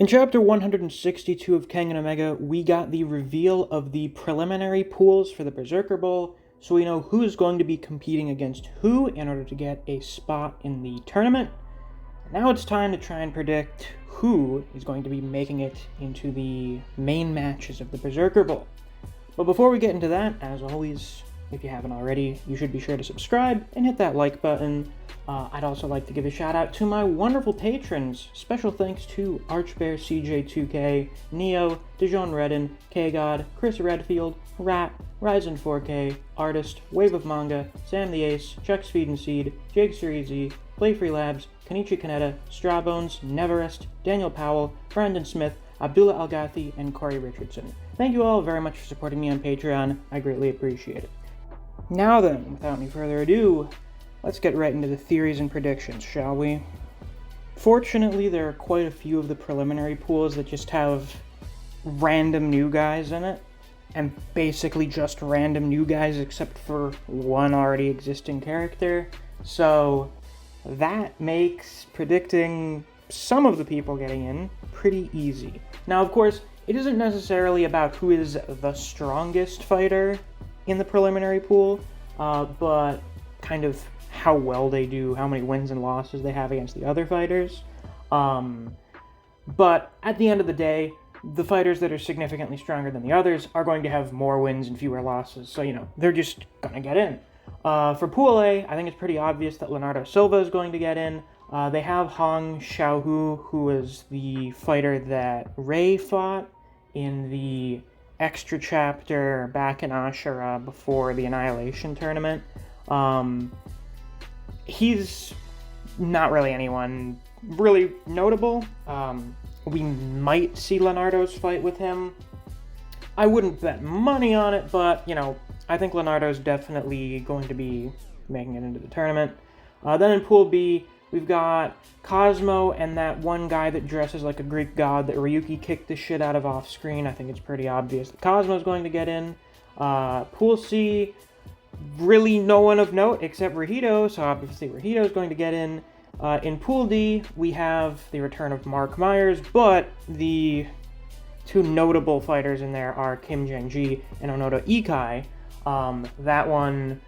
In Chapter 162 of Kengan Omega, we got the reveal of the preliminary pools for the Berserker Bowl, so we know who is going to be competing against who in order to get a spot in the tournament. Now it's time to try and predict who is going to be making it into the main matches of the Berserker Bowl. But before we get into that, as always, if you haven't already, you should be sure to subscribe and hit that like button. I'd also like to give a shout out to my wonderful patrons. Special thanks to Archbear CJ2K, Neo, Dijon Redden, K-God, Chris Redfield, Rat, Ryzen 4K, Artist, Wave of Manga, Sam the Ace, Chuck Speed and Seed, Jake Cerezy, Play Free Labs, Kenichi Kaneda, Strawbones, Neverest, Daniel Powell, Brandon Smith, Abdullah Algathi, and Corey Richardson. Thank you all very much for supporting me on Patreon. I greatly appreciate it. Now then, without any further ado, let's get right into the theories and predictions, shall we? Fortunately, there are quite a few of the preliminary pools that just have random new guys in it, and basically just random new guys except for one already existing character, so that makes predicting some of the people getting in pretty easy. Now, of course, it isn't necessarily about who is the strongest fighter in the preliminary pool, but kind of how well they do, how many wins and losses they have against the other fighters. But at the end of the day, the fighters that are significantly stronger than the others are going to have more wins and fewer losses, so, they're just gonna get in. For Pool A, I think it's pretty obvious that Leonardo Silva is going to get in. They have Hong Xiaohu, who is the fighter that Ray fought in the extra chapter back in Ashura before the Annihilation tournament. He's not really anyone really notable. We might see Leonardo's fight with him. I wouldn't bet money on it, but, I think Leonardo's definitely going to be making it into the tournament. Then in Pool B, we've got Cosmo and that one guy that dresses like a Greek god that Ryuki kicked the shit out of off screen. I think it's pretty obvious that Cosmo's going to get in. Pool C, really no one of note except Rahito, so obviously Rahito's going to get in. In Pool D, we have the return of Mark Myers, but the two notable fighters in there are Kim Jang-ji and Onoda Ikai. That one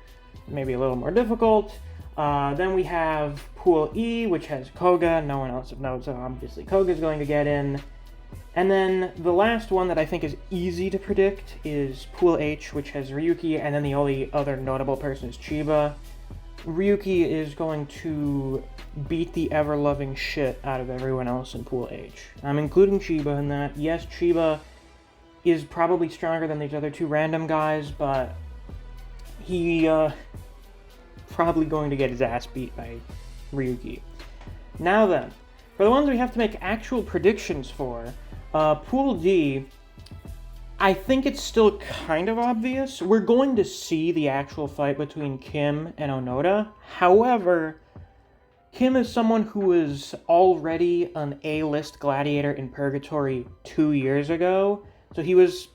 may be a little more difficult. Then we have Pool E, which has Koga. No one else of note, so obviously Koga's going to get in. And then the last one that I think is easy to predict is Pool H, which has Ryuki, and then the only other notable person is Chiba. Ryuki is going to beat the ever-loving shit out of everyone else in Pool H. I'm including Chiba in that. Yes, Chiba is probably stronger than these other two random guys, but he probably going to get his ass beat by Ryuki. Now then, for the ones we have to make actual predictions for, Pool D, I think it's still kind of obvious. We're going to see the actual fight between Kim and Onoda. However, Kim is someone who was already an A-list gladiator in Purgatory 2 years ago, so he was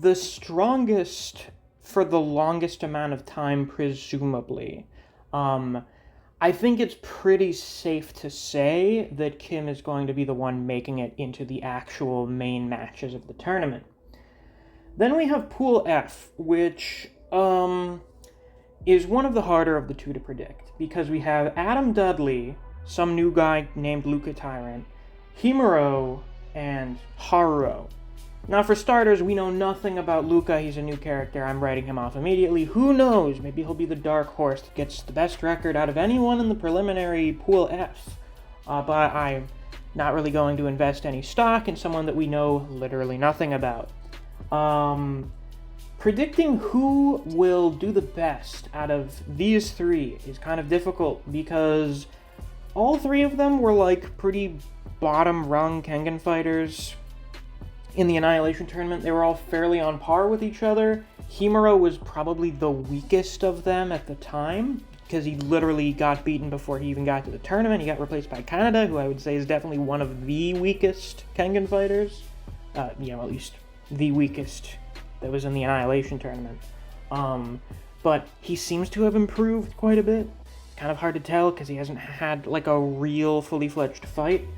the strongest for the longest amount of time, presumably. I think it's pretty safe to say that Kim is going to be the one making it into the actual main matches of the tournament. Then we have Pool F, which is one of the harder of the two to predict, because we have Adam Dudley, some new guy named Luca Tyrant, Himuro, and Haruo. Now, for starters, we know nothing about Luca. He's a new character. I'm writing him off immediately. Who knows? Maybe he'll be the dark horse that gets the best record out of anyone in the preliminary Pool F. But I'm not really going to invest any stock in someone that we know literally nothing about. Predicting who will do the best out of these three is kind of difficult because all three of them were like pretty bottom rung Kengan fighters in the Annihilation tournament. They were all fairly on par with each other. Himuro was probably the weakest of them at the time because he literally got beaten before he even got to the tournament. He got replaced by Kaneda, who I would say is definitely one of the weakest Kengan fighters. At least the weakest that was in the Annihilation tournament. But he seems to have improved quite a bit. It's kind of hard to tell because he hasn't had like a real fully fledged fight.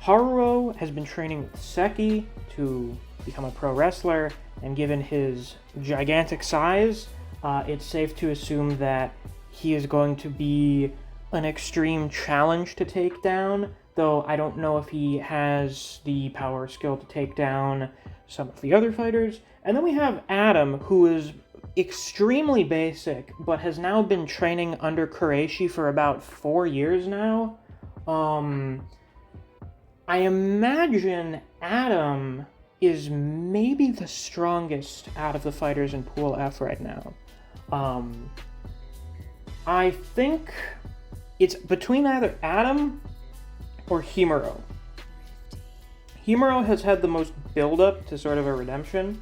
Haruo has been training with Seki to become a pro wrestler, and given his gigantic size, it's safe to assume that he is going to be an extreme challenge to take down, though I don't know if he has the power or skill to take down some of the other fighters. And then we have Adam, who is extremely basic, but has now been training under Kureishi for about 4 years now. I imagine Adam is maybe the strongest out of the fighters in Pool F right now. I think it's between either Adam or Himuro. Himuro has had the most build-up to sort of a redemption,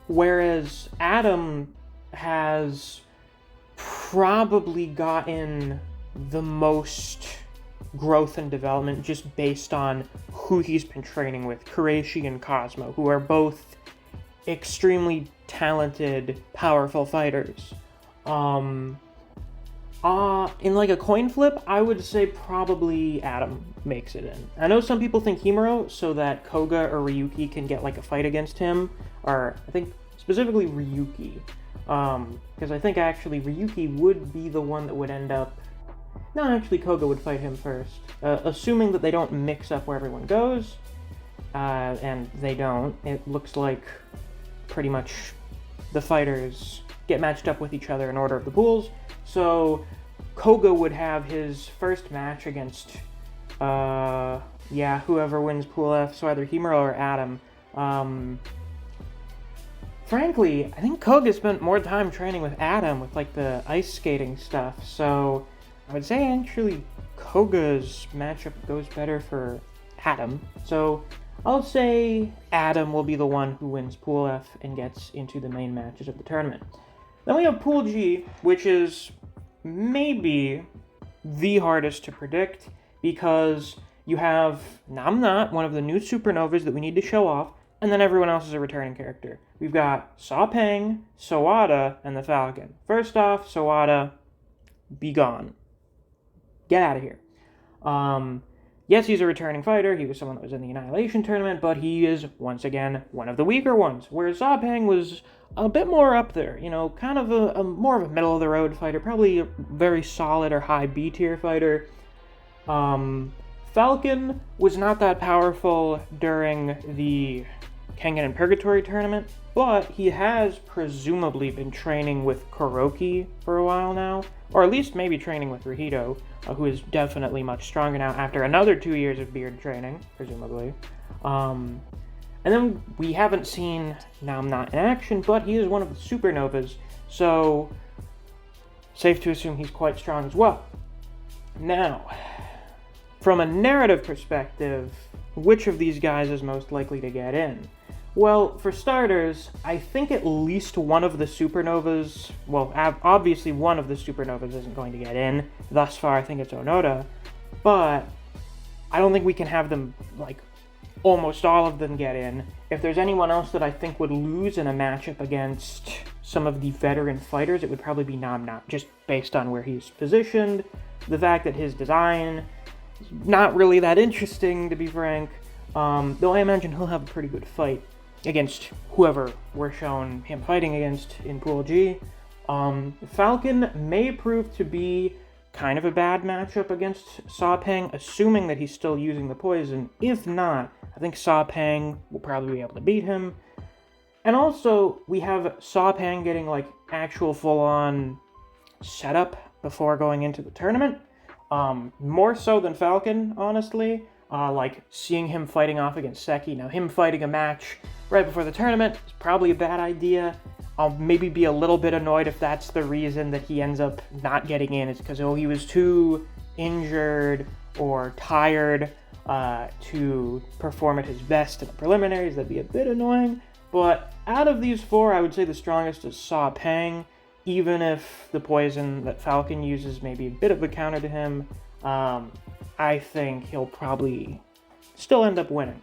whereas Adam has probably gotten the most growth and development just based on who he's been training with, Kureishi and Cosmo, who are both extremely talented, powerful fighters. In like a coin flip, I would say probably Adam makes it in. I know some people think Himuro so that Koga or Ryuki can get like a fight against him, or I think specifically Ryuki, because I think actually Ryuki would be the one that would end up. No, actually Koga would fight him first, assuming that they don't mix up where everyone goes, and they don't. It looks like pretty much the fighters get matched up with each other in order of the pools. So Koga would have his first match against, whoever wins Pool F, so either Himuro or Adam. Frankly, I think Koga spent more time training with Adam with like the ice skating stuff, so I would say actually Koga's matchup goes better for Adam. So I'll say Adam will be the one who wins Pool F and gets into the main matches of the tournament. Then we have Pool G, which is maybe the hardest to predict because you have Namnat, one of the new supernovas that we need to show off, and then everyone else is a returning character. We've got Sawpang, Sawada, and the Falcon. First off, Sawada, be gone. Get out of here. Yes, he's a returning fighter. He was someone that was in the Annihilation tournament, but he is, once again, one of the weaker ones, whereas Sawpang was a bit more up there, kind of a more of a middle-of-the-road fighter, probably a very solid or high B-tier fighter. Falcon was not that powerful during the Kengan and Purgatory tournament, but he has presumably been training with Kuroki for a while now, or at least maybe training with Rahito, who is definitely much stronger now after another 2 years of beard training, presumably. And then we haven't seen Namnat in action, but he is one of the supernovas, so safe to assume he's quite strong as well. Now, from a narrative perspective, which of these guys is most likely to get in? Well, for starters, I think at least one of the supernovas, well, obviously one of the supernovas isn't going to get in. Thus far, I think it's Onoda, but I don't think we can have them, like, almost all of them get in. If there's anyone else that I think would lose in a matchup against some of the veteran fighters, it would probably be Namnat, just based on where he's positioned, the fact that his design is not really that interesting, to be frank, though I imagine he'll have a pretty good fight against whoever we're shown him fighting against in Pool G. Falcon may prove to be kind of a bad matchup against Sawpang, assuming that he's still using the poison. If not, I think Sawpang will probably be able to beat him. And also, we have Sawpang getting, like, actual full-on setup before going into the tournament. More so than Falcon, honestly. Like, seeing him fighting off against Seki. Now, him fighting a match right before the tournament is probably a bad idea. I'll maybe be a little bit annoyed if that's the reason that he ends up not getting in. It's because, he was too injured or tired to perform at his best in the preliminaries. That'd be a bit annoying. But out of these four, I would say the strongest is Sawpang, even if the poison that Falcon uses may be a bit of a counter to him. I think he'll probably still end up winning.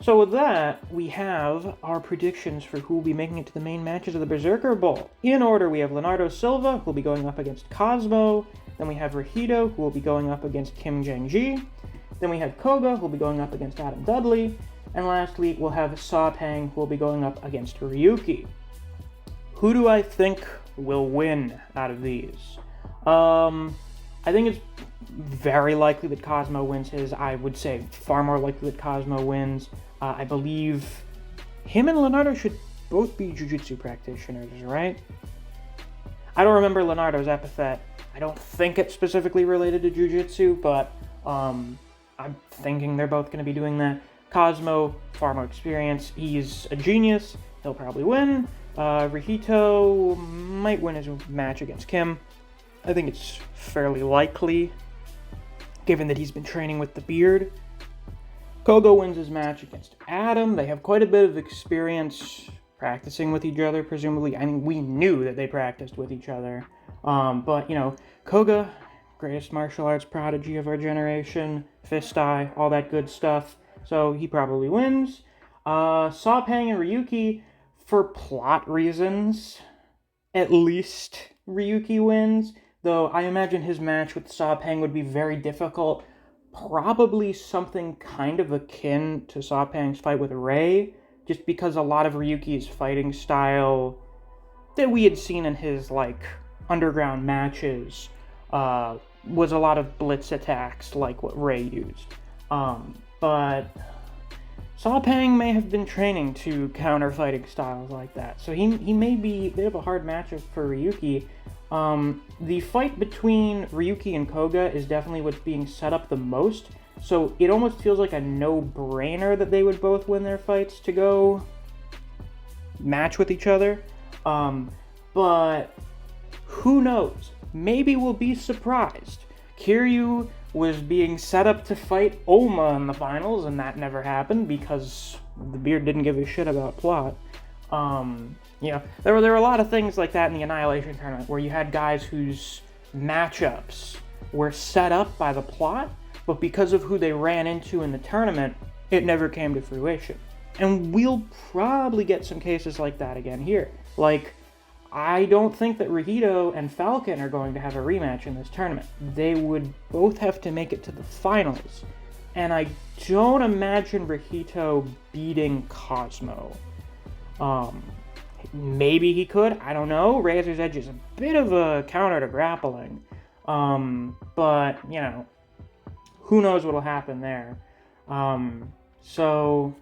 So with that, we have our predictions for who will be making it to the main matches of the Berserker Bowl. In order, we have Leonardo Silva, who will be going up against Cosmo. Then we have Rahito, who will be going up against Kim Genji. Then we have Koga, who will be going up against Adam Dudley. And lastly, we'll have Sawpang, who will be going up against Ryuki. Who do I think will win out of these? I think it's very likely that Cosmo wins his. I would say far more likely that Cosmo wins. I believe him and Leonardo should both be Jiu-Jitsu practitioners, right? I don't remember Leonardo's epithet. I don't think it's specifically related to Jiu-Jitsu, but I'm thinking they're both going to be doing that. Cosmo, far more experience. He's a genius. He'll probably win. Rihito might win his match against Kim. I think it's fairly likely, given that he's been training with the beard. Koga wins his match against Adam. They have quite a bit of experience practicing with each other, presumably. I mean, we knew that they practiced with each other. But, you know, Koga, greatest martial arts prodigy of our generation, fist eye, all that good stuff. So he probably wins. Sawpang and Ryuki, for plot reasons, at least Ryuki wins. Though I imagine his match with Sawpang would be very difficult. Probably something kind of akin to Sawpang's fight with Ray, just because a lot of Ryuki's fighting style that we had seen in his, like, underground matches was a lot of blitz attacks like what Ray used. But Sawpang may have been training to counter fighting styles like that, so he may be a bit of a hard matchup for Ryuki. The fight between Ryuki and Koga is definitely what's being set up the most, so it almost feels like a no-brainer that they would both win their fights to go match with each other. But who knows? Maybe we'll be surprised. Kiryu was being set up to fight Oma in the finals, and that never happened because the beard didn't give a shit about plot. You know, there were a lot of things like that in the Annihilation tournament where you had guys whose matchups were set up by the plot, but because of who they ran into in the tournament, it never came to fruition. And we'll probably get some cases like that again here. Like, I don't think that Rihito and Falcon are going to have a rematch in this tournament. They would both have to make it to the finals. And I don't imagine Rihito beating Cosmo. Maybe he could, I don't know. Razor's Edge is a bit of a counter to grappling. But, you know, who knows what'll happen there. So,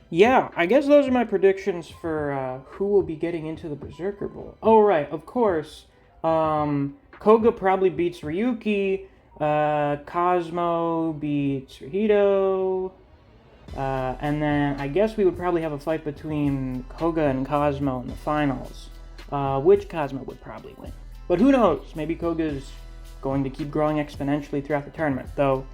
yeah, I guess those are my predictions for who will be getting into the Berserker Bowl. Oh, right, of course. Koga probably beats Ryuki. Cosmo beats Rihito. And then I guess we would probably have a fight between Koga and Cosmo in the finals, which Cosmo would probably win. But who knows? Maybe Koga's going to keep growing exponentially throughout the tournament, though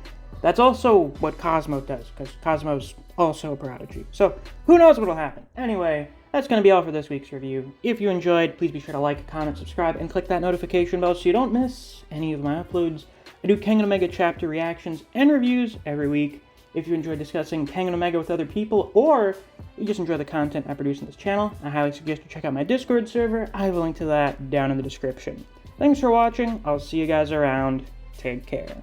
that's also what Cosmo does, because Cosmo's also a prodigy. So who knows what'll happen? Anyway, that's going to be all for this week's review. If you enjoyed, please be sure to like, comment, subscribe, and click that notification bell so you don't miss any of my uploads. I do Kengan Omega chapter reactions and reviews every week. If you enjoy discussing Kengan Omega with other people, or you just enjoy the content I produce on this channel, I highly suggest you check out my Discord server. I have a link to that down in the description. Thanks for watching. I'll see you guys around. Take care.